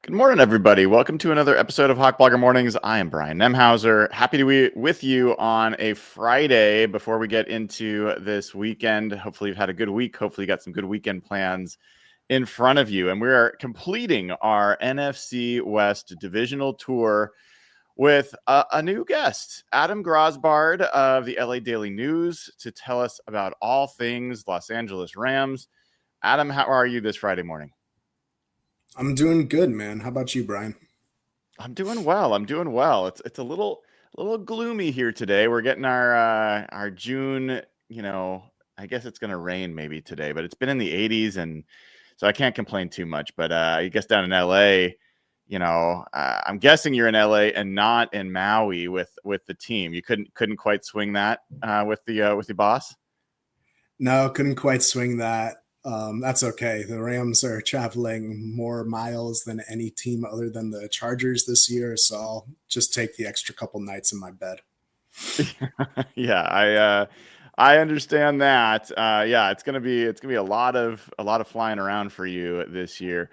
Good morning, everybody. Welcome to another episode of Hawk Blogger Mornings. I am Brian Nemhauser. Happy to be with you on a Friday before we get into this weekend. Hopefully, you've had a good week. Hopefully, you got some good weekend plans in front of you. And we are completing our NFC West divisional tour with a new guest, Adam Grosbard of the LA Daily News, to tell us about all things Los Angeles Rams. Adam, how are you this Friday morning? I'm doing good, man. How about you, Brian? I'm doing well. It's a little gloomy here today. We're getting our June, I guess it's going to rain maybe today, but it's been in the 80s, and so I can't complain too much. But I guess down in LA, I'm guessing you're in LA and not in Maui with the team. You couldn't quite swing that with the boss. No, couldn't quite swing that. That's okay. The Rams are traveling more miles than any team other than the Chargers this year, so I'll just take the extra couple nights in my bed. Yeah, I understand that. Yeah, it's gonna be a lot of flying around for you this year.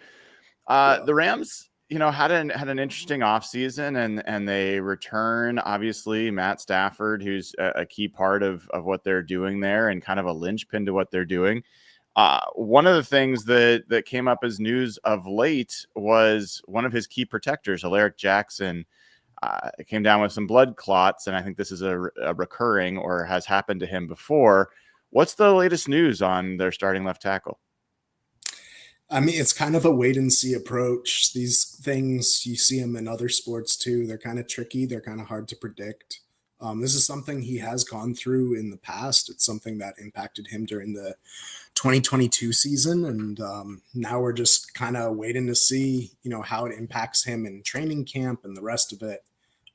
Yeah. The Rams, had an interesting offseason, and they return obviously Matt Stafford, who's a key part of what they're doing there and kind of a linchpin to what they're doing. One of the things that came up as news of late was one of his key protectors, Alaric Jackson. Came down with some blood clots, and I think this is a recurring or has happened to him before. What's the latest news on their starting left tackle? I mean, it's kind of a wait and see approach. These things, you see them in other sports too. They're kind of tricky, they're kind of hard to predict. This is something he has gone through in the past. It's something that impacted him during the 2022 season. And now we're just kind of waiting to see, how it impacts him in training camp and the rest of it.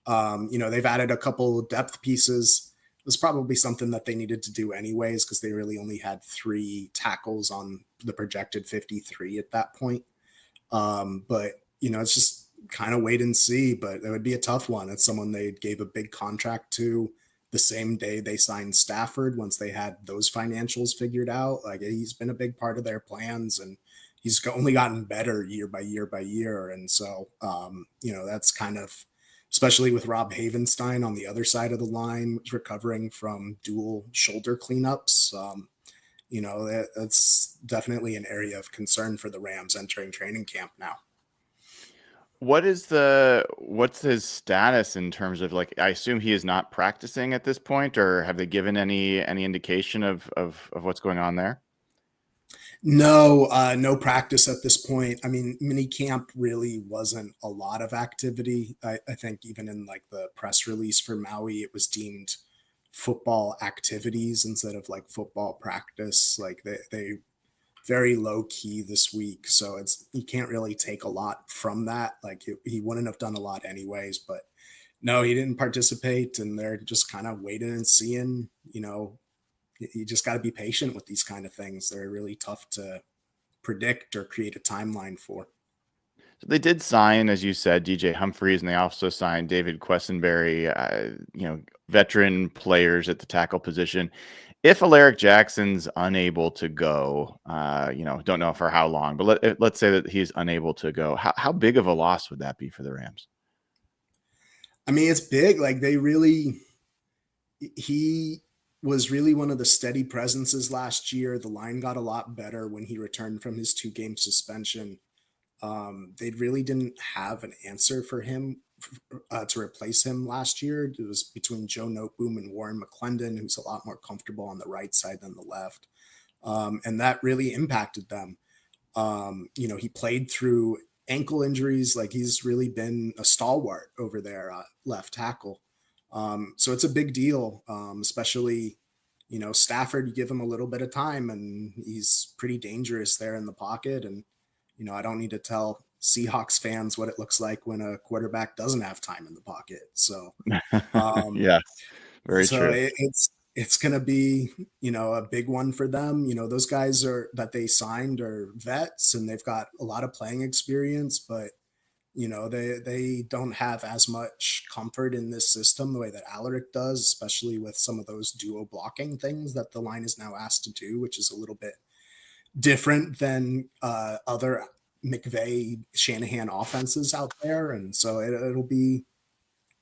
They've added a couple depth pieces. It was probably something that they needed to do anyways, because they really only had 3 tackles on the projected 53 at that point. But, it's just kind of wait and see, but it would be a tough one. It's someone they gave a big contract to the same day they signed Stafford, once they had those financials figured out. Like, he's been a big part of their plans, and he's only gotten better year by year by year. And so, that's kind of, especially with Rob Havenstein on the other side of the line, recovering from dual shoulder cleanups. That's definitely an area of concern for the Rams entering training camp now. What's his status in terms of, like, I assume he is not practicing at this point, or have they given any indication of what's going on there? No, no practice at this point. I mean, minicamp really wasn't a lot of activity. I think even in like the press release for Maui, it was deemed football activities instead of like football practice. Like they very low key this week, so it's, you can't really take a lot from that. Like he wouldn't have done a lot anyways, but no, he didn't participate, and they're just kind of waiting and seeing. You just got to be patient with these kind of things. They're really tough to predict or create a timeline for. So they did sign, as you said, DJ Humphries, and they also signed David Quessenberry, veteran players at the tackle position. If Alaric Jackson's unable to go, don't know for how long, but let's say that he's unable to go, how big of a loss would that be for the Rams? I mean, it's big. Like, he was really one of the steady presences last year. The line got a lot better when he returned from his 2-game suspension. They really didn't have an answer for him to replace him last year. It was between Joe Noteboom and Warren McClendon, who's a lot more comfortable on the right side than the left. And that really impacted them. He played through ankle injuries. Like, he's really been a stalwart over there, left tackle. So it's a big deal, especially, Stafford, you give him a little bit of time and he's pretty dangerous there in the pocket. And, I don't need to tell Seahawks fans what it looks like when a quarterback doesn't have time in the pocket. So, um, Yes, very so true. it's going to be, a big one for them. Those guys that they signed are vets, and they've got a lot of playing experience, but they don't have as much comfort in this system the way that Alaric does, especially with some of those duo blocking things that the line is now asked to do, which is a little bit different than other McVay Shanahan offenses out there. And so it'll be,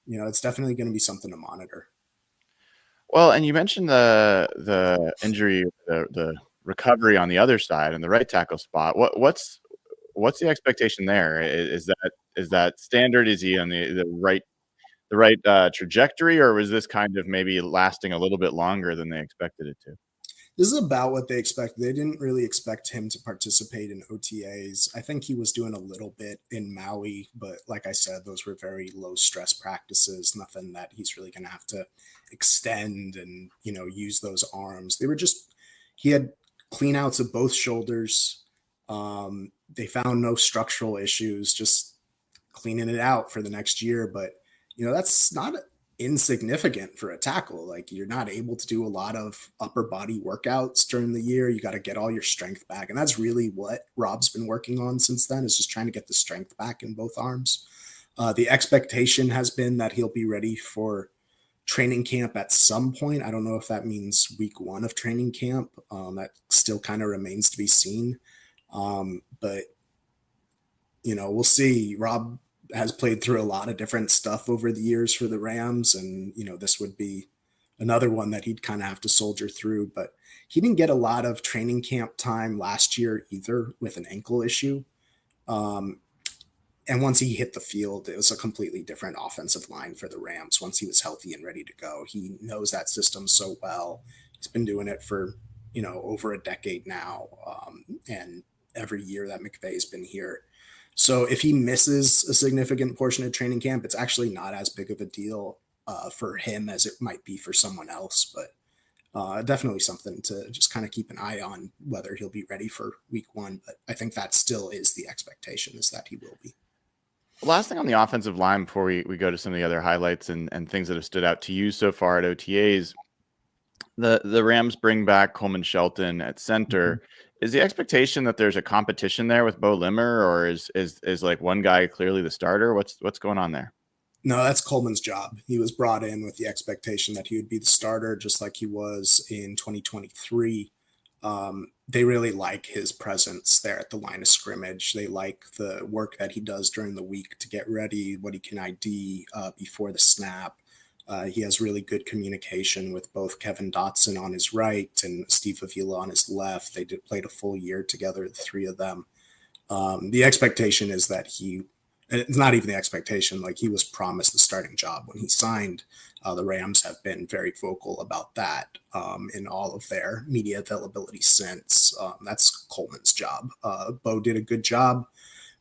it's definitely going to be something to monitor. Well, and you mentioned the injury, the recovery on the other side and the right tackle spot. What's the expectation there? Is that standard? Is he on the right trajectory, or was this kind of maybe lasting a little bit longer than they expected it to? This is about what they expected. They didn't really expect him to participate in OTAs. I think he was doing a little bit in Maui, but like I said, those were very low stress practices, nothing that he's really going to have to extend and, use those arms. They were just, he had clean outs of both shoulders. They found no structural issues, just cleaning it out for the next year. But, that's not insignificant for a tackle. Like, you're not able to do a lot of upper body workouts during the year. You got to get all your strength back. And that's really what Rob's been working on since then, is just trying to get the strength back in both arms. The expectation has been that he'll be ready for training camp at some point. I don't know if that means week 1 of training camp. That still kind of remains to be seen. But, we'll see. Rob has played through a lot of different stuff over the years for the Rams. And, this would be another one that he'd kind of have to soldier through. But he didn't get a lot of training camp time last year either, with an ankle issue. And once he hit the field, it was a completely different offensive line for the Rams once he was healthy and ready to go. He knows that system so well. He's been doing it for, over a decade now. And every year that McVay's been here. So if he misses a significant portion of training camp, it's actually not as big of a deal for him as it might be for someone else. But definitely something to just kind of keep an eye on, whether he'll be ready for week 1. But I think that still is the expectation, is that he will be. Last thing on the offensive line before we go to some of the other highlights and things that have stood out to you so far at OTAs. The Rams bring back Coleman Shelton at center. Mm-hmm. Is the expectation that there's a competition there with Bo Limmer, or is like one guy clearly the starter? What's going on there? No, that's Coleman's job. He was brought in with the expectation that he would be the starter, just like he was in 2023. They really like his presence there at the line of scrimmage. They like the work that he does during the week to get ready, what he can ID before the snap. He has really good communication with both Kevin Dotson on his right and Steve Avila on his left. They played a full year together, the three of them. The expectation is that it's not even the expectation, like, he was promised the starting job when he signed. The Rams have been very vocal about that in all of their media availability since. That's Coleman's job. Bo did a good job,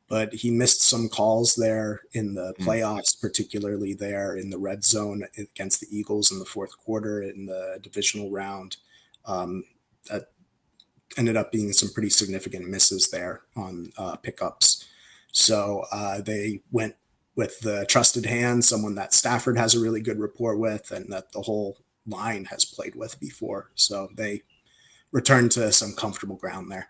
but he missed some calls there in the playoffs, particularly there in the red zone against the Eagles in the fourth quarter in the divisional round. That ended up being some pretty significant misses there on pickups. So they went with the trusted hand, someone that Stafford has a really good rapport with and that the whole line has played with before. So they returned to some comfortable ground there.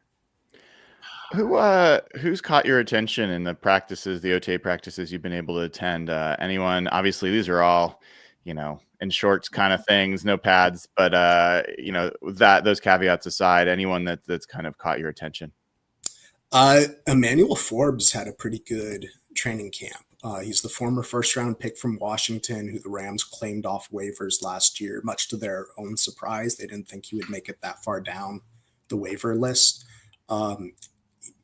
Who's caught your attention in the practices, the OTA practices you've been able to attend? Anyone? Obviously, these are all, in shorts kind of things, no pads. But those caveats aside, anyone that's kind of caught your attention? Emmanuel Forbes had a pretty good training camp. He's the former first-round pick from Washington, who the Rams claimed off waivers last year, much to their own surprise. They didn't think he would make it that far down the waiver list.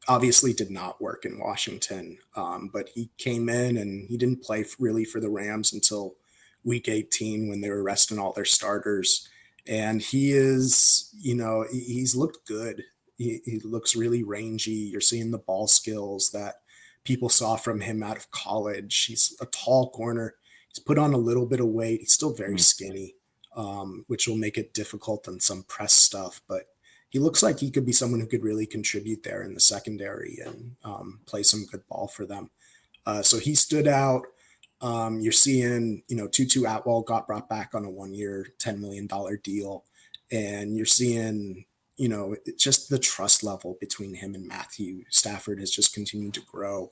Obviously did not work in Washington, but he came in and he didn't play really for the Rams until week 18 when they were resting all their starters. And he is, he's looked good. He looks really rangy. You're seeing the ball skills that people saw from him out of college. He's a tall corner. He's put on a little bit of weight. He's still very skinny, which will make it difficult on some press stuff, but he looks like he could be someone who could really contribute there in the secondary and play some good ball for them. So he stood out. You're seeing, Tutu Atwell got brought back on a 1-year, $10 million deal. And you're seeing, just the trust level between him and Matthew Stafford has just continued to grow.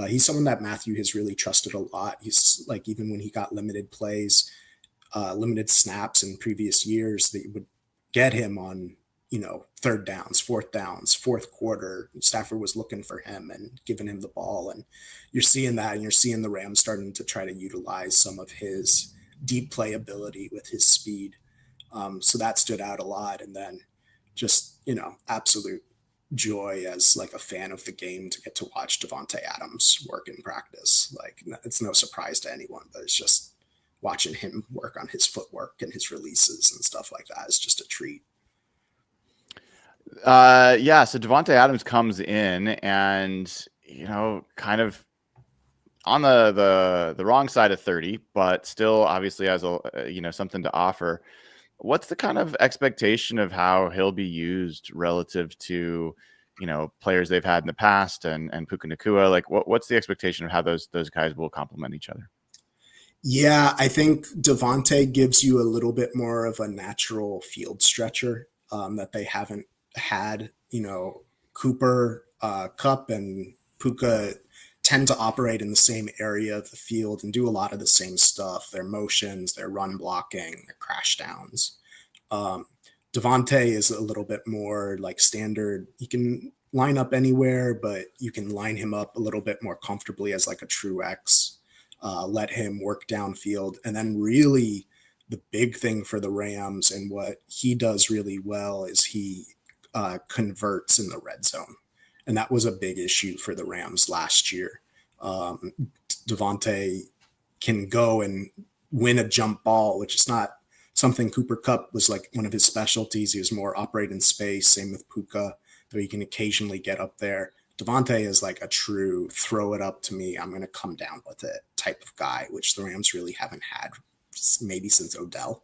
He's someone that Matthew has really trusted a lot. He's like, even when he got limited plays, limited snaps in previous years, they would get him on, third downs, fourth downs, fourth quarter. Stafford was looking for him and giving him the ball. And you're seeing that, and you're seeing the Rams starting to try to utilize some of his deep playability with his speed. So that stood out a lot. And then just, absolute joy as like a fan of the game to get to watch Davante Adams work in practice. Like, it's no surprise to anyone, but it's just watching him work on his footwork and his releases and stuff like that is just a treat. So Davante Adams comes in and, kind of on the wrong side of 30, but still obviously has something to offer. What's the kind of expectation of how he'll be used relative to, players they've had in the past and Puka Nacua? Like what's the expectation of how those guys will complement each other? Yeah, I think Davante gives you a little bit more of a natural field stretcher that they haven't had. Cooper, Kupp, and Puka tend to operate in the same area of the field and do a lot of the same stuff. Their motions, their run blocking, their crash downs. Davante is a little bit more like standard. You can line up anywhere, but you can line him up a little bit more comfortably as like a true X. Let him work downfield. And then really the big thing for the Rams and what he does really well is he converts in the red zone. And that was a big issue for the Rams last year. Davante can go and win a jump ball, which is not something Cooper Kupp was like one of his specialties. He was more operate in space. Same with Puka, though he can occasionally get up there. Davante is like a true throw it up to me, I'm going to come down with it type of guy, which the Rams really haven't had maybe since Odell.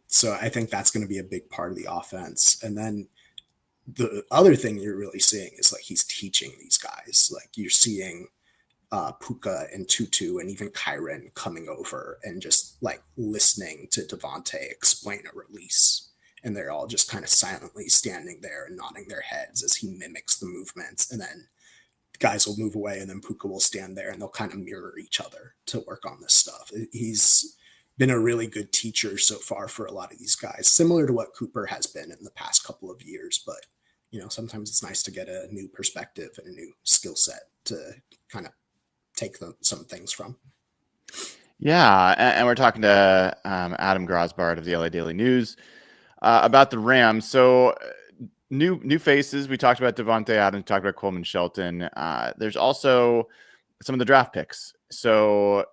So I think that's going to be a big part of the offense. And then the other thing you're really seeing is like he's teaching these guys. Like you're seeing Puka and Tutu and even Kyren coming over and just like listening to Davante explain a release. And they're all just kind of silently standing there and nodding their heads as he mimics the movements. And then guys will move away and then Puka will stand there and they'll kind of mirror each other to work on this stuff. He's been a really good teacher so far for a lot of these guys, similar to what Cooper has been in the past couple of years. But, sometimes it's nice to get a new perspective and a new skill set to kind of take some things from. Yeah. And we're talking to Adam Grosbard of the LA Daily News about the Rams. So new faces. We talked about Davante Adams, talked about Coleman Shelton. There's also some of the draft picks. So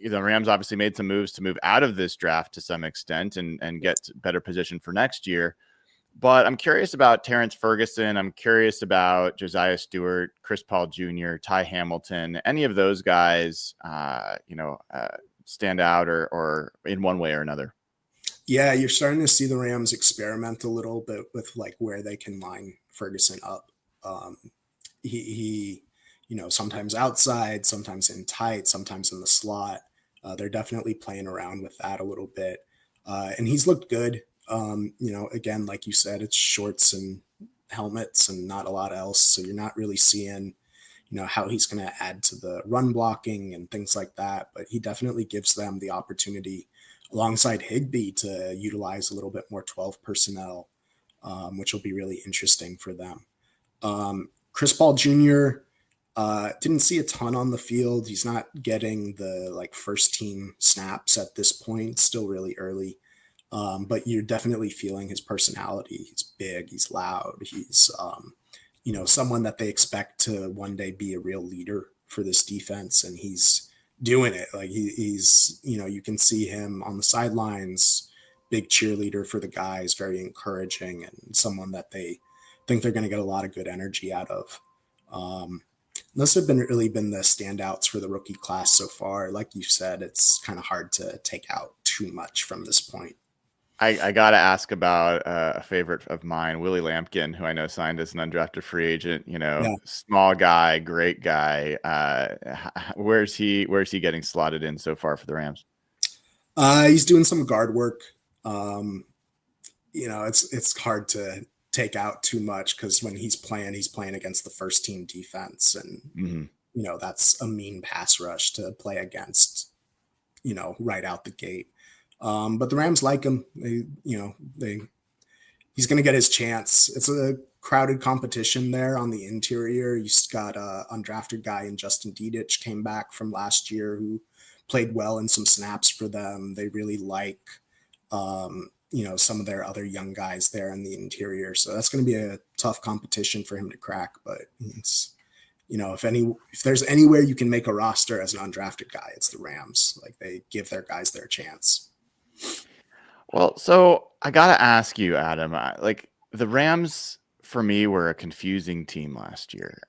the Rams obviously made some moves to move out of this draft to some extent and get better position for next year. But I'm curious about Terrence Ferguson. I'm curious about Josiah Stewart, Chris Paul Jr., Ty Hamilton. Any of those guys, stand out or in one way or another? Yeah, you're starting to see the Rams experiment a little bit with like where they can line Ferguson up. He sometimes outside, sometimes in tight, sometimes in the slot. They're definitely playing around with that a little bit. And he's looked good. Again, like you said, it's shorts and helmets and not a lot else. So you're not really seeing, how he's going to add to the run blocking and things like that. But he definitely gives them the opportunity alongside Higbee to utilize a little bit more 12 personnel, which will be really interesting for them. Chris Paul Jr. Didn't see a ton on the field. He's not getting the like first team snaps at this point, still really early. But you're definitely feeling his personality. He's big, he's loud, he's, someone that they expect to one day be a real leader for this defense. And he's doing it. Like he's, you can see him on the sidelines, big cheerleader for the guys, very encouraging and someone that they think they're going to get a lot of good energy out of. Those have really been the standouts for the rookie class so far. Like you said, it's kind of hard to take out too much from this point. I got to ask about a favorite of mine, Willie Lampkin, who I know signed as an undrafted free agent, small guy, great guy. Where's he getting slotted in so far for the Rams? He's doing some guard work. It's hard to take out too much because when he's playing against the first team defense and, that's a mean pass rush to play against, right out the gate. But the Rams like him. They he's going to get his chance. It's a crowded competition there on the interior. You've got a undrafted guy in Justin Dedich, came back from last year, who played well in some snaps for them. They really like, some of their other young guys there in the interior. So that's going to be a tough competition for him to crack. But it's, if there's anywhere you can make a roster as an undrafted guy, it's the Rams. Like, they give their guys their chance. Well, so I gotta ask you, Adam. Like, the Rams for me were a confusing team last year.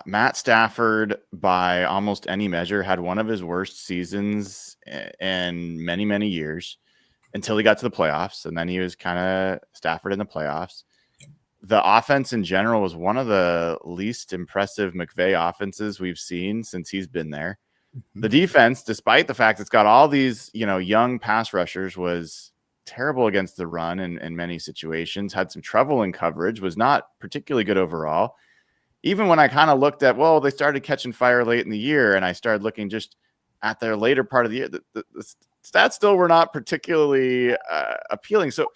Matt Stafford, by almost any measure, had one of his worst seasons in many, many years until he got to the playoffs, and then he was kind of Stafford in the playoffs. The offense in general was one of the least impressive McVay offenses we've seen since he's been there. The defense, despite the fact it's got all these, young pass rushers, was terrible against the run in many situations, had some trouble in coverage, was not particularly good overall. Even when I kind of looked at, they started catching fire late in the year, and I started looking just at their later part of the year, the stats still were not particularly appealing. So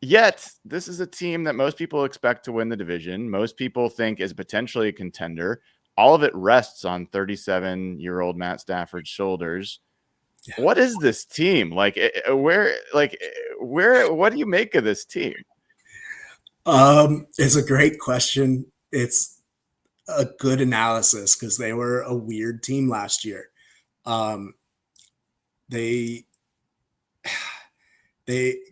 yet, this is a team that most people expect to win the division. Most people think is potentially a contender. All of it rests on 37-year-old Matt Stafford's shoulders. Yeah. What is this team? What do you make of this team? It's a great question. It's a good analysis because they were a weird team last year. They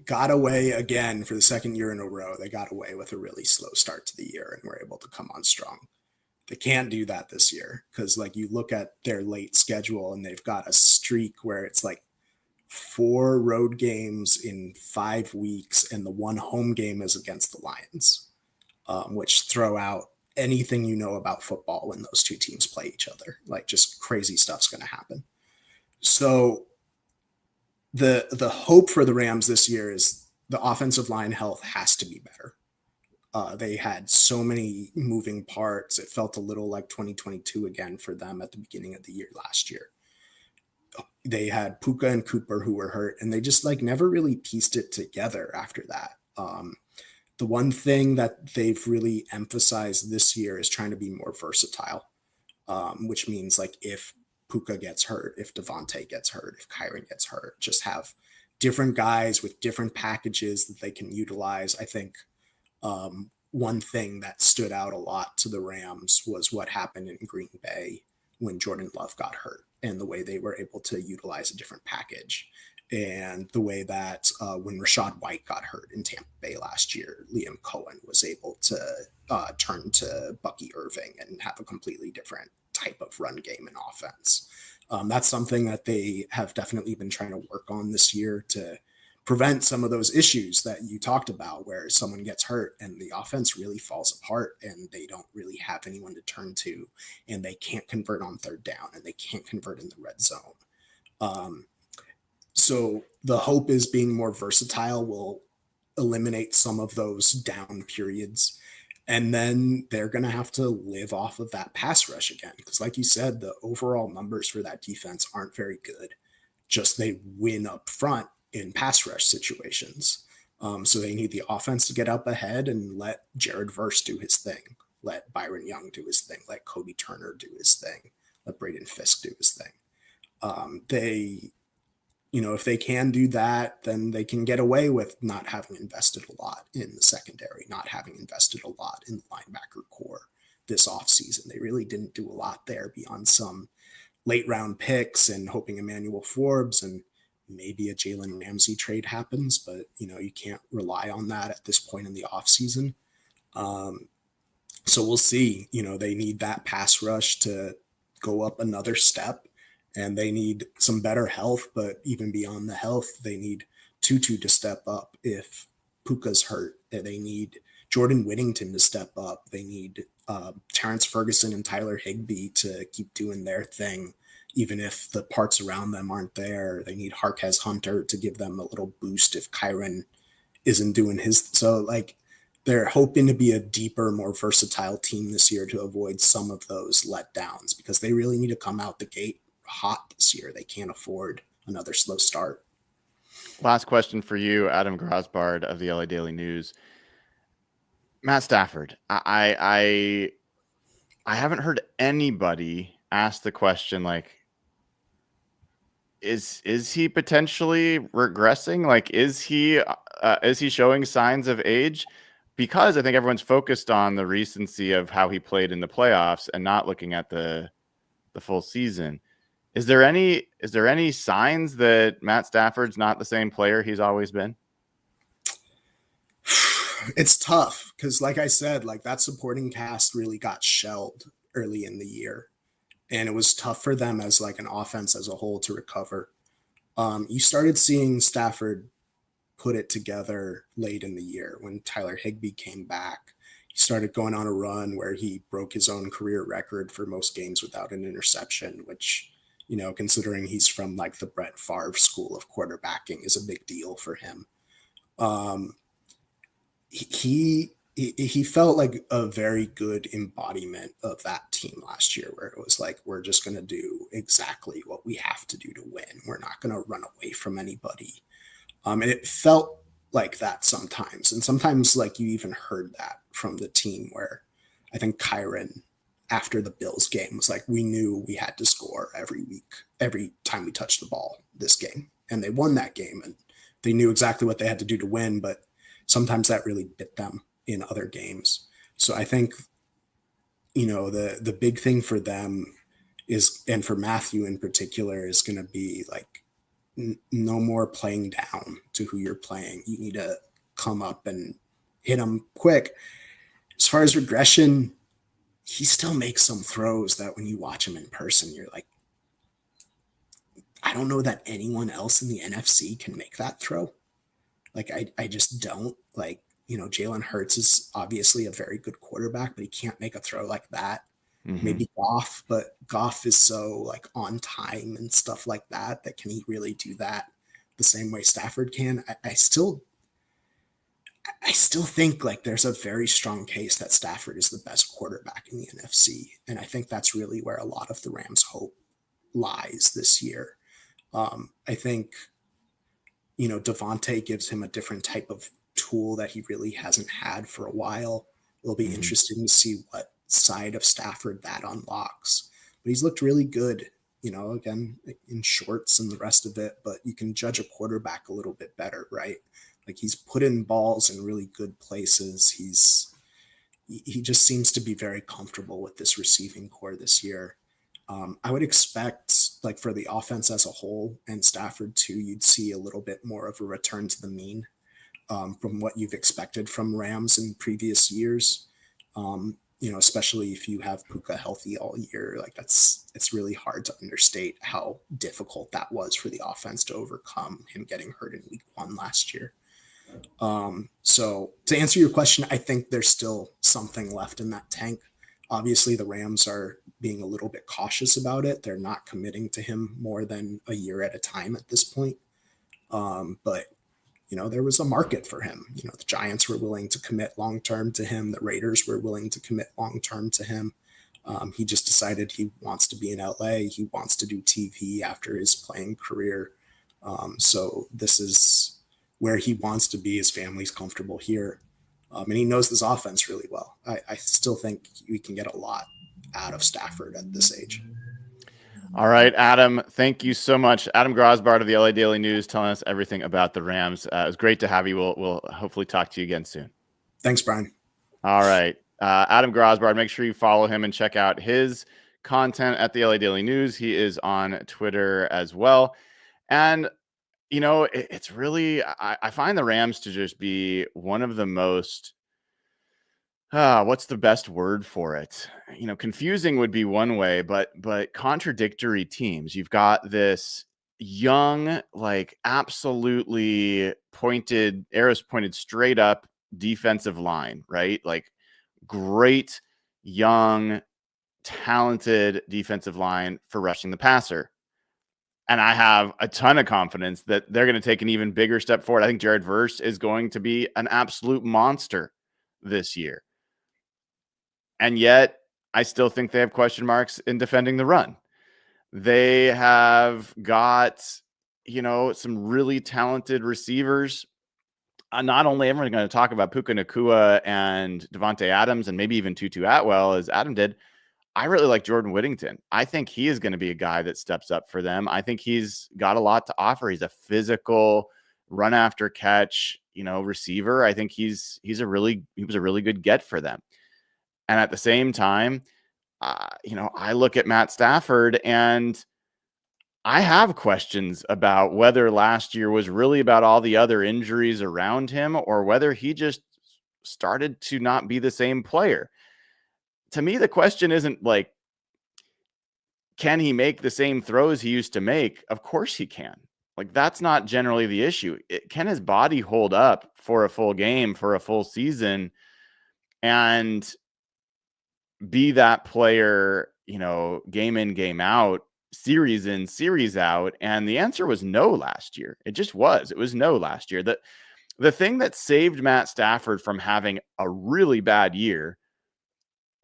got away again for the second year in a row. They got away with a really slow start to the year and were able to come on strong. They can't do that this year because, you look at their late schedule and they've got a streak where it's 4 road games in 5 weeks, and the one home game is against the Lions, which throw out anything you know about football when those two teams play each other. Just crazy stuff's going to happen. So the hope for the Rams this year is the offensive line health has to be better. They had so many moving parts. It felt a little like 2022 again for them at the beginning of the year last year. They had Puka and Cooper who were hurt, and they just never really pieced it together after that. The one thing that they've really emphasized this year is trying to be more versatile, which means if Puka gets hurt, if Devontae gets hurt, if Kyren gets hurt, just have different guys with different packages that they can utilize. I think one thing that stood out a lot to the Rams was what happened in Green Bay when Jordan Love got hurt, and the way they were able to utilize a different package, and the way that when Rachaad White got hurt in Tampa Bay last year, Liam Cohen was able to turn to Bucky Irving and have a completely different type of run game and offense. That's something that they have definitely been trying to work on this year to prevent some of those issues that you talked about, where someone gets hurt and the offense really falls apart and they don't really have anyone to turn to, and they can't convert on third down and they can't convert in the red zone. So the hope is being more versatile will eliminate some of those down periods. And then they're going to have to live off of that pass rush again. Because like you said, the overall numbers for that defense aren't very good. Just they win up front in pass rush situations. So they need the offense to get up ahead and let Jared Verse do his thing. Let Byron Young do his thing. Let Kobe Turner do his thing. Let Braden Fisk do his thing. If they can do that, then they can get away with not having invested a lot in the secondary, not having invested a lot in the linebacker core this offseason. They really didn't do a lot there beyond some late round picks and hoping Emmanuel Forbes and maybe a Jalen Ramsey trade happens, but you can't rely on that at this point in the offseason. So we'll see. They need that pass rush to go up another step, and they need some better health. But even beyond the health, they need Tutu to step up if Puka's hurt. They need Jordan Whittington to step up. They need Terrence Ferguson and Tyler Higbee to keep doing their thing, even if the parts around them aren't there. They need Harquez Hunter to give them a little boost if Kyren isn't doing his. So they're hoping to be a deeper, more versatile team this year to avoid some of those letdowns, because they really need to come out the gate hot this year. They can't afford another slow start. Last question for you, Adam Grosbard of the LA Daily News. Matt Stafford. I haven't heard anybody ask the question like, is he potentially regressing? Like, is he showing signs of age? Because I think everyone's focused on the recency of how he played in the playoffs and not looking at the full season. Is there any signs that Matt Stafford's not the same player he's always been? It's tough because, like I said, like that supporting cast really got shelled early in the year, and it was tough for them as like an offense as a whole to recover. You started seeing Stafford put it together late in the year when Tyler Higbee came back. He started going on a run where he broke his own career record for most games without an interception, which, considering he's from like the Brett Favre school of quarterbacking, is a big deal for him. Um, he felt like a very good embodiment of that team last year, where it was like, we're just going to do exactly what we have to do to win. We're not going to run away from anybody. And it felt like that sometimes. And sometimes, like, you even heard that from the team, where I think Kyron, after the Bills game, was like, we knew we had to score every week, every time we touched the ball this game. And they won that game, and they knew exactly what they had to do to win. But sometimes that really bit them in other games. So I think, the big thing for them is, and for Matthew in particular, is going to be like, no more playing down to who you're playing. You need to come up and hit them quick. As far as regression, he still makes some throws that when you watch him in person, you're like, I don't know that anyone else in the NFC can make that throw. Like, I just don't. Like, Jalen Hurts is obviously a very good quarterback, but he can't make a throw like that. Mm-hmm. Maybe Goff, but Goff is so like on time and stuff like that can he really do that the same way Stafford can? I still think like there's a very strong case that Stafford is the best quarterback in the NFC, and I think that's really where a lot of the Rams' hope lies this year. I think Devontae gives him a different type of tool that he really hasn't had for a while. It'll be interesting to see what side of Stafford that unlocks. But he's looked really good, again, in shorts and the rest of it. But you can judge a quarterback a little bit better, right? Like, he's put in balls in really good places. He just seems to be very comfortable with this receiving core this year. I would expect, like, for the offense as a whole and Stafford too, you'd see a little bit more of a return to the mean from what you've expected from Rams in previous years. Especially if you have Puka healthy all year, like it's really hard to understate how difficult that was for the offense to overcome him getting hurt in week 1 last year. So to answer your question, I think there's still something left in that tank. Obviously, the Rams are being a little bit cautious about it. They're not committing to him more than a year at a time at this point. But there was a market for him. The Giants were willing to commit long-term to him. The Raiders were willing to commit long-term to him. He just decided he wants to be in LA. He wants to do TV after his playing career. So this is where he wants to be. His family's comfortable here. And he knows this offense really well. I still think we can get a lot out of Stafford at this age. All right, Adam, thank you so much. Adam Grosbard of the LA Daily News telling us everything about the Rams. It was great to have you. We'll hopefully talk to you again soon. Thanks, Brian. All right. Adam Grosbard, make sure you follow him and check out his content at the LA Daily News. He is on Twitter as well. And, it's really, I find the Rams to just be one of the most, what's the best word for it? Confusing would be one way, but contradictory teams. You've got this young, like absolutely arrows pointed straight up defensive line, right? Like great, young, talented defensive line for rushing the passer. And I have a ton of confidence that they're going to take an even bigger step forward. I think Jared Verse is going to be an absolute monster this year. And yet, I still think they have question marks in defending the run. They have got some really talented receivers. Not only everyone's going to talk about Puka Nacua and Devontae Adams and maybe even Tutu Atwell, as Adam did. I really like Jordan Whittington. I think he is going to be a guy that steps up for them. I think he's got a lot to offer. He's a physical run after catch, receiver. I think he was a really good get for them. And at the same time, I look at Matt Stafford and I have questions about whether last year was really about all the other injuries around him or whether he just started to not be the same player. To me, the question isn't like, can he make the same throws he used to make? Of course he can. Like, that's not generally the issue. Can his body hold up for a full game, for a full season, and be that player, game in, game out, series in, series out? And the answer was no last year. It just was. It was no last year. The thing that saved Matt Stafford from having a really bad year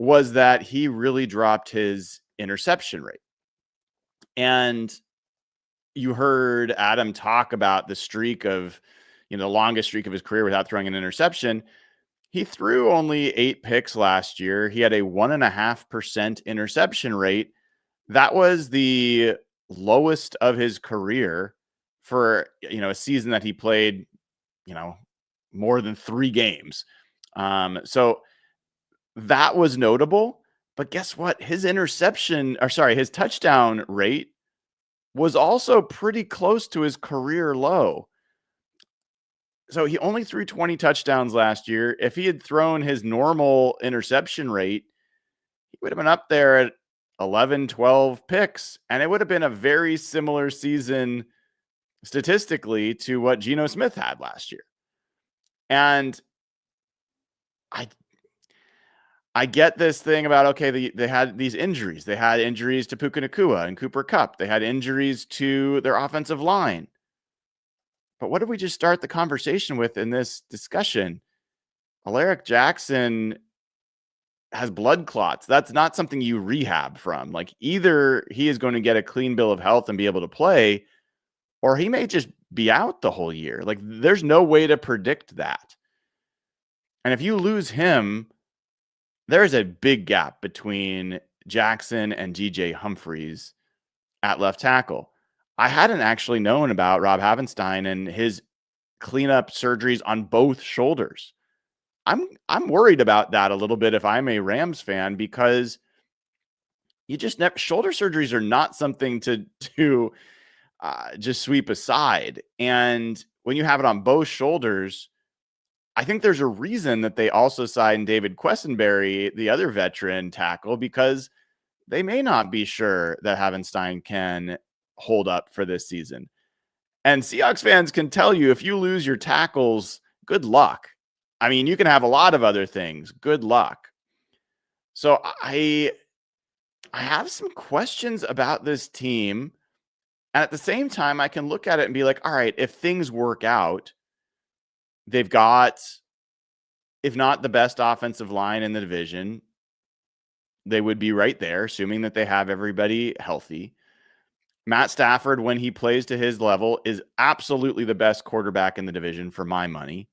was that he really dropped his interception rate. And you heard Adam talk about the streak of, the longest streak of his career without throwing an interception. He threw only 8 picks last year. He had a 1.5% interception rate. That was the lowest of his career for, a season that he played, more than 3 games. So that was notable, but guess what? His his touchdown rate was also pretty close to his career low. So he only threw 20 touchdowns last year. If he had thrown his normal interception rate, he would have been up there at 11, 12 picks, and it would have been a very similar season statistically to what Geno Smith had last year. And I get this thing about, okay, they had these injuries. They had injuries to Puka Nacua and Cooper Kupp. They had injuries to their offensive line. But what did we just start the conversation with in this discussion? Alaric Jackson has blood clots. That's not something you rehab from. Like, either he is going to get a clean bill of health and be able to play, or he may just be out the whole year. Like, there's no way to predict that. And if you lose him, there's a big gap between Jackson and DJ Humphries at left tackle. I hadn't actually known about Rob Havenstein and his cleanup surgeries on both shoulders. I'm worried about that a little bit if I'm a Rams fan, because you just never, shoulder surgeries are not something to just sweep aside. And when you have it on both shoulders, I think there's a reason that they also signed David Quessenberry, the other veteran tackle, because they may not be sure that Havenstein can hold up for this season. And Seahawks fans can tell you, if you lose your tackles, good luck. I mean, you can have a lot of other things. Good luck. So I have some questions about this team. And at the same time, I can look at it and be like, all right, if things work out, they've got, if not the best offensive line in the division, they would be right there, assuming that they have everybody healthy. Matt Stafford, when he plays to his level, is absolutely the best quarterback in the division for my money.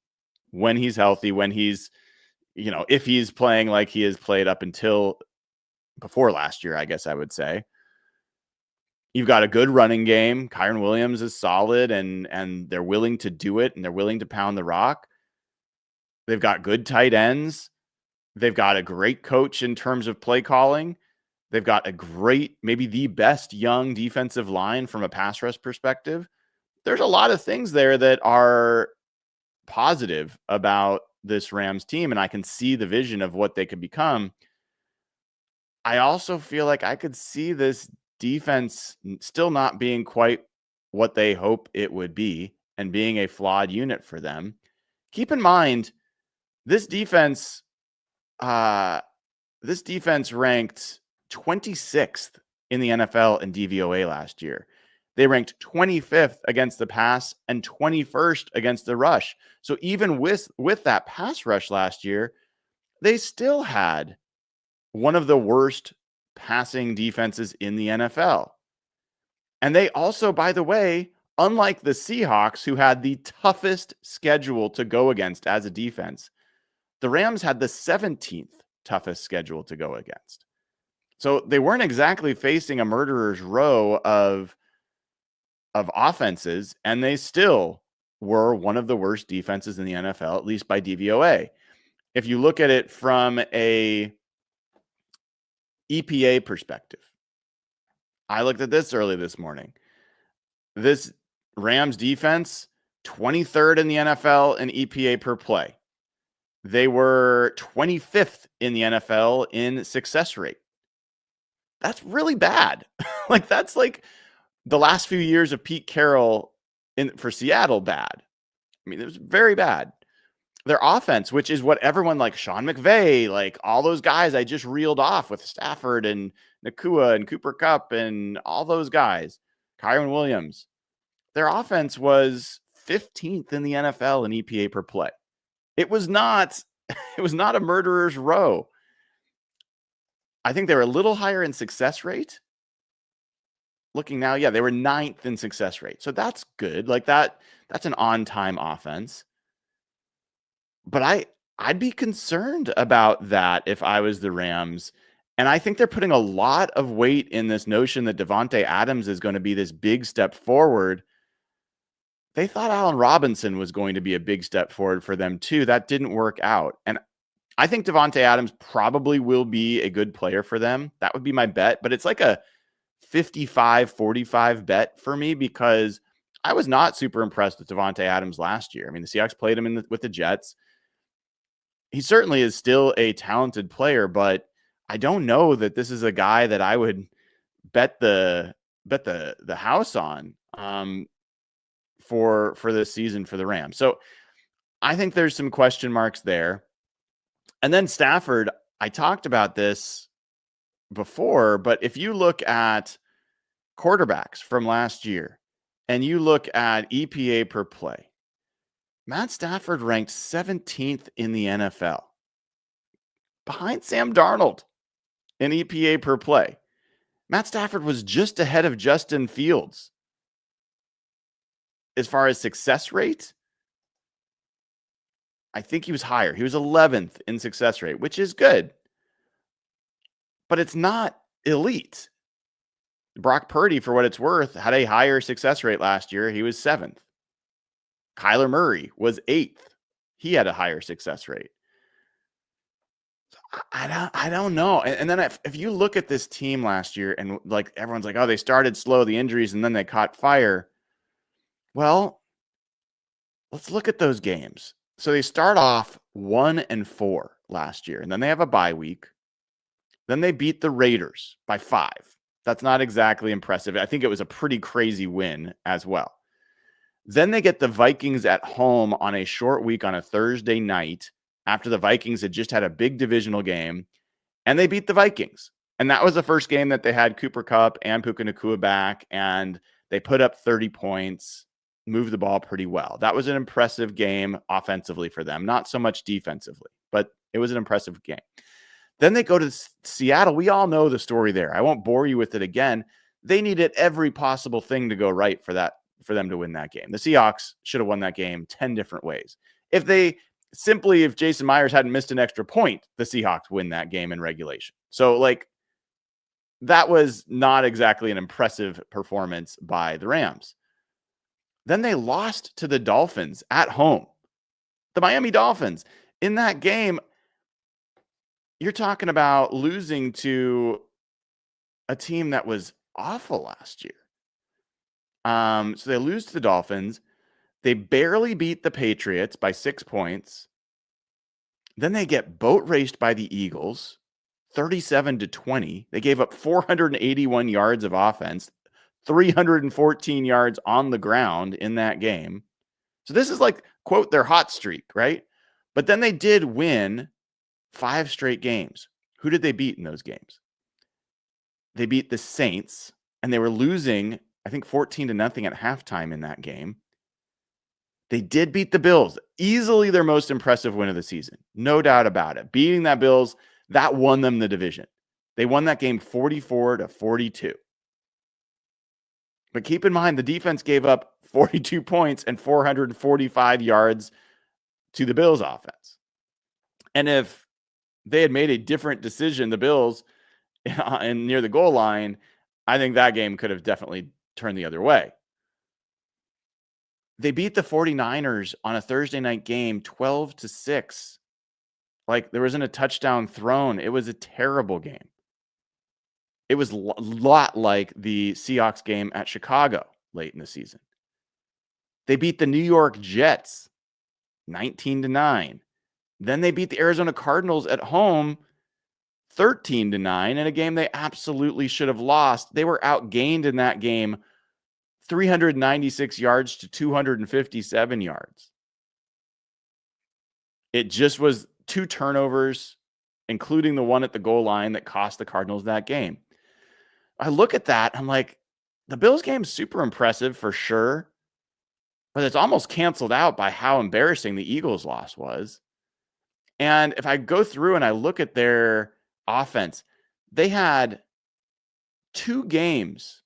When he's healthy, when he's, if he's playing like he has played up until before last year, I guess I would say. You've got a good running game. Kyren Williams is solid, and they're willing to do it, and they're willing to pound the rock. They've got good tight ends. They've got a great coach in terms of play calling. They've got a great, maybe the best young defensive line from a pass rush perspective. There's a lot of things there that are positive about this Rams team, and I can see the vision of what they could become. I also feel like I could see this defense still not being quite what they hope it would be and being a flawed unit for them. Keep in mind, this defense ranked 26th in the NFL in DVOA last year. They ranked 25th against the pass and 21st against the rush. So even with that pass rush last year, they still had one of the worst passing defenses in the NFL. And they also, by the way, unlike the Seahawks, who had the toughest schedule to go against as a defense, the Rams had the 17th toughest schedule to go against. So they weren't exactly facing a murderer's row of offenses, and they still were one of the worst defenses in the NFL, at least by DVOA. If you look at it from a EPA perspective, I looked at this early this morning. This Rams defense, 23rd in the NFL in EPA per play. They were 25th in the NFL in success rate. That's really bad. That's like the last few years of Pete Carroll for Seattle bad. I mean, it was very bad. Their offense, which is what everyone like Sean McVay, like all those guys I just reeled off with Stafford and Nakua and Cooper Kupp and all those guys, Kyron Williams, their offense was 15th in the NFL in EPA per play. It was not a murderer's row. I think they were a little higher in success rate. Looking now, yeah, they were 9th in success rate. So that's good. Like that's an on-time offense. But I'd be concerned about that if I was the Rams. And I think they're putting a lot of weight in this notion that Davante Adams is going to be this big step forward. They thought Allen Robinson was going to be a big step forward for them too. That didn't work out. And I think Davante Adams probably will be a good player for them. That would be my bet. But it's like a 55-45 bet for me because I was not super impressed with Davante Adams last year. I mean, the Seahawks played him with the Jets. He certainly is still a talented player, but I don't know that this is a guy that I would bet the house on for this season for the Rams. So I think there's some question marks there. And then Stafford, I talked about this before, but if you look at quarterbacks from last year and you look at EPA per play, Matt Stafford ranked 17th in the NFL behind Sam Darnold in EPA per play. Matt Stafford was just ahead of Justin Fields as far as success rate. I think he was higher. He was 11th in success rate, which is good, but it's not elite. Brock Purdy, for what it's worth, had a higher success rate last year. He was 7th. Kyler Murray was 8th. He had a higher success rate. I don't know. And then if you look at this team last year and like everyone's like, oh, they started slow, the injuries, and then they caught fire. Well, let's look at those games. So they start off 1-4 last year, and then they have a bye week. Then they beat the Raiders by 5. That's not exactly impressive. I think it was a pretty crazy win as well. Then they get the Vikings at home on a short week on a Thursday night after the Vikings had just had a big divisional game, and they beat the Vikings. And that was the first game that they had Cooper Kupp and Puka Nacua back, and they put up 30 points, moved the ball pretty well. That was an impressive game offensively for them, not so much defensively, but it was an impressive game. Then they go to Seattle. We all know the story there. I won't bore you with it again. They needed every possible thing to go right for them to win that game. The Seahawks should have won that game 10 different ways. If Jason Myers hadn't missed an extra point, the Seahawks win that game in regulation. So that was not exactly an impressive performance by the Rams. Then they lost to the Dolphins at home. The Miami Dolphins. In that game, you're talking about losing to a team that was awful last year. So they lose to the Dolphins. They barely beat the Patriots by 6 points. Then they get boat raced by the Eagles, 37-20. They gave up 481 yards of offense, 314 yards on the ground in that game. So this is quote, their hot streak, right? But then they did win 5 straight games. Who did they beat in those games? They beat the Saints, and they were losing, I think, 14-0 at halftime in that game. They did beat the Bills, easily their most impressive win of the season. No doubt about it. Beating that Bills, that won them the division. They won that game 44-42. But keep in mind, the defense gave up 42 points and 445 yards to the Bills offense. And if they had made a different decision, the Bills, and near the goal line, I think that game could have definitely turned the other way. They beat the 49ers on a Thursday night game 12-6. Like, there wasn't a touchdown thrown. It was a terrible game. It was a lot like the Seahawks game at Chicago late in the season. They beat the New York Jets 19-9. Then they beat the Arizona Cardinals at home 13-9 in a game they absolutely should have lost. They were outgained in that game 396 yards to 257 yards. It just was 2 turnovers, including the one at the goal line that cost the Cardinals that game. I look at that, I'm like, the Bills game is super impressive for sure, but it's almost canceled out by how embarrassing the Eagles loss was. And if I go through and I look at their offense, they had 2 games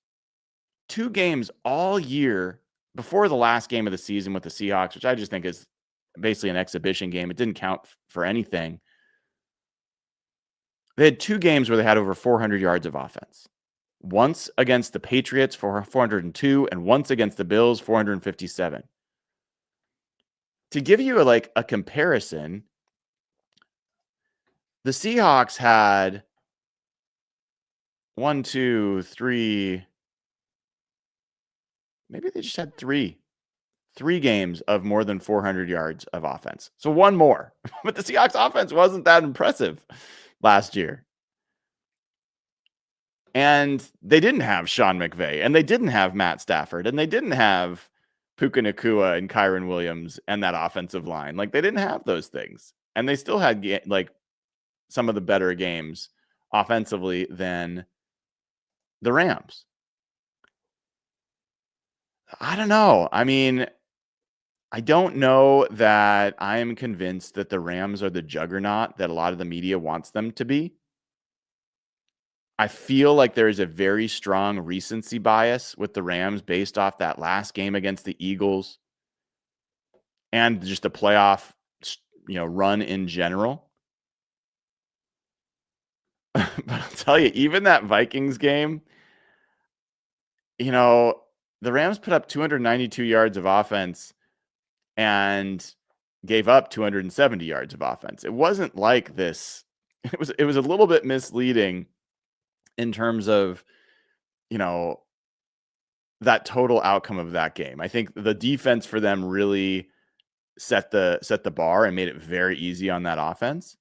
all year before the last game of the season with the Seahawks, which I just think is basically an exhibition game. It didn't count for anything. They had 2 games where they had over 400 yards of offense. Once against the Patriots for 402 and once against the Bills, 457. To give you a comparison, the Seahawks had 1, 2, 3, maybe they just had 3 games of more than 400 yards of offense. So 1 more. But the Seahawks offense wasn't that impressive last year. And they didn't have Sean McVay, and they didn't have Matt Stafford, and they didn't have Puka Nacua and Kyron Williams and that offensive line. Like, they didn't have those things. And they still had some of the better games offensively than the Rams. I don't know. I mean, I don't know that I am convinced that the Rams are the juggernaut that a lot of the media wants them to be. I feel like there is a very strong recency bias with the Rams based off that last game against the Eagles and just the playoff, run in general. But I'll tell you, even that Vikings game, the Rams put up 292 yards of offense and gave up 270 yards of offense. It wasn't like this. It was a little bit misleading in terms of, that total outcome of that game. I think the defense for them really set the bar and made it very easy on that offense.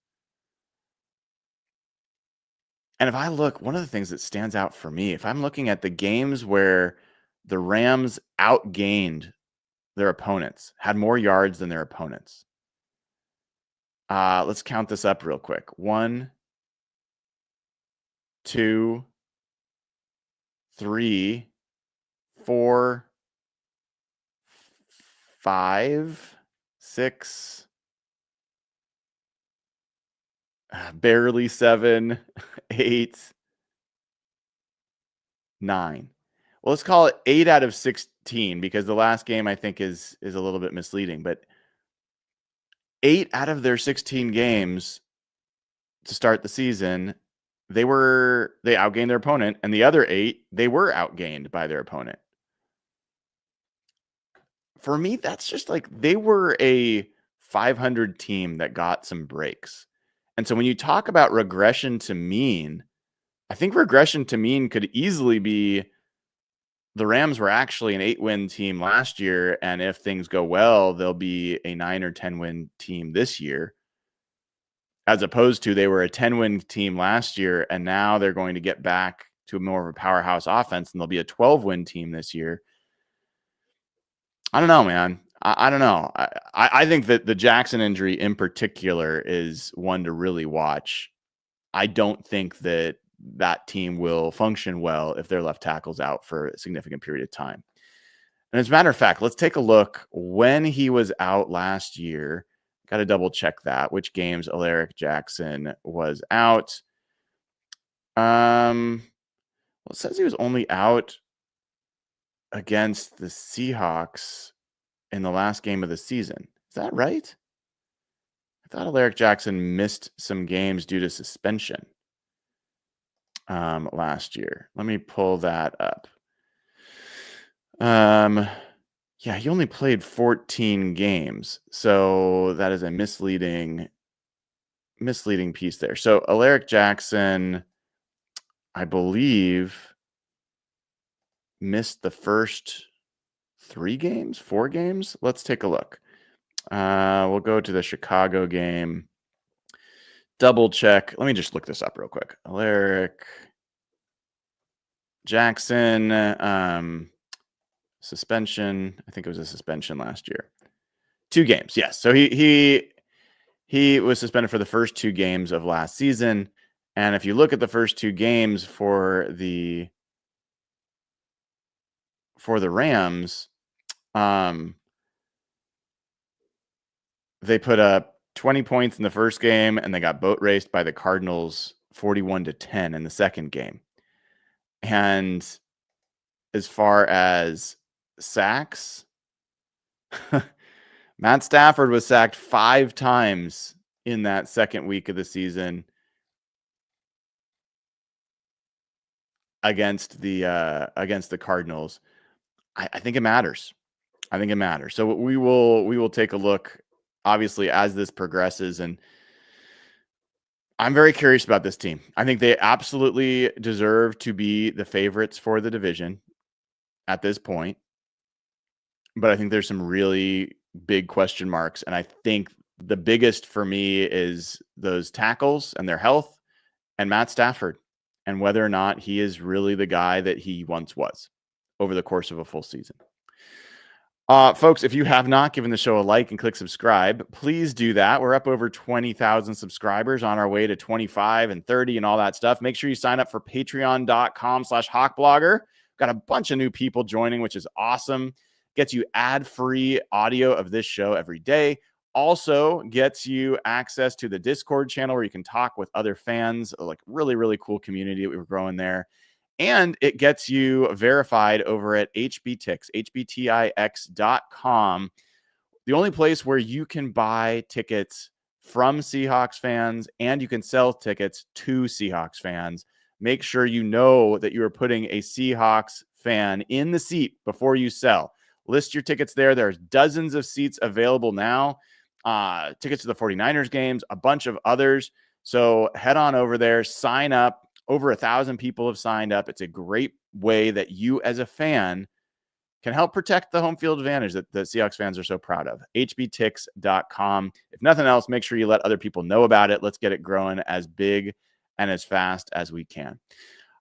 And if I look, one of the things that stands out for me, if I'm looking at the games where the Rams outgained their opponents, had more yards than their opponents. Let's count this up real quick. 1, 2, 3, 4, 5, 6, barely 7, 8, 9. Well, let's call it 8 out of 16 because the last game I think is a little bit misleading, but 8 out of their 16 games to start the season, they outgained their opponent, and the other 8, they were outgained by their opponent. For me, that's just they were a 500 team that got some breaks. And so when you talk about regression to mean, I think regression to mean could easily be the Rams were actually an 8-win team last year, and if things go well, they'll be a 9 or 10-win team this year, as opposed to they were a 10-win team last year, and now they're going to get back to more of a powerhouse offense, and they'll be a 12-win team this year. I don't know, man. I don't know. I think that the Jackson injury in particular is one to really watch. I don't think that team will function well if their left tackle's out for a significant period of time. And as a matter of fact, let's take a look when he was out last year. Got to double check that, which games Alaric Jackson was out. Well, it says he was only out against the Seahawks in the last game of the season. Is that right? I thought Alaric Jackson missed some games due to suspension last year. Let me pull that up. Yeah, he only played 14 games, so that is a misleading piece there. So Alaric Jackson, I believe, missed the first 4 games. Let's take a look. We'll go to the Chicago game. Double check. Let me just look this up real quick. Alaric Jackson, suspension. I think it was a suspension last year. 2 games. Yes. So he was suspended for the first 2 games of last season. And if you look at the first 2 games for the Rams, they put up 20 points in the first game, and they got boat raced by the Cardinals 41-10 in the second game. And as far as sacks, Matt Stafford was sacked 5 times in that second week of the season against the Cardinals. I think it matters. So we will take a look, obviously, as this progresses, and I'm very curious about this team. I think they absolutely deserve to be the favorites for the division at this point, but I think there's some really big question marks, and I think the biggest for me is those tackles and their health, and Matt Stafford, and whether or not he is really the guy that he once was over the course of a full season. Folks, if you have not given the show a like and click subscribe, please do that. We're up over 20,000 subscribers, on our way to 25 and 30 and all that stuff. Make sure you sign up for patreon.com/hawkblogger. Got a bunch of new people joining, which is awesome. Gets you ad-free audio of this show every day. Also gets you access to the Discord channel where you can talk with other fans, like really, really cool community that we were growing there. And it gets you verified over at HBTix, HBTIX.com, the only place where you can buy tickets from Seahawks fans and you can sell tickets to Seahawks fans. Make sure you know that you are putting a Seahawks fan in the seat before you sell. List your tickets there. There's dozens of seats available now. Tickets to the 49ers games, a bunch of others. So head on over there, sign up. Over 1,000 people have signed up. It's a great way that you as a fan can help protect the home field advantage that the Seahawks fans are so proud of. HBTix.com. If nothing else, make sure you let other people know about it. Let's get it growing as big and as fast as we can.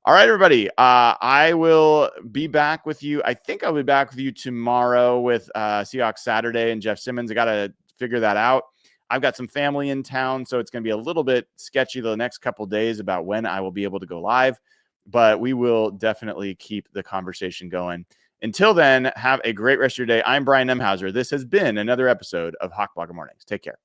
All right, everybody. I will be back with you. I think I'll be back with you tomorrow with Seahawks Saturday and Jeff Simmons. I got to figure that out. I've got some family in town, so it's going to be a little bit sketchy the next couple of days about when I will be able to go live, but we will definitely keep the conversation going. Until then, have a great rest of your day. I'm Brian Nemhauser. This has been another episode of Hawk Blogger Mornings. Take care.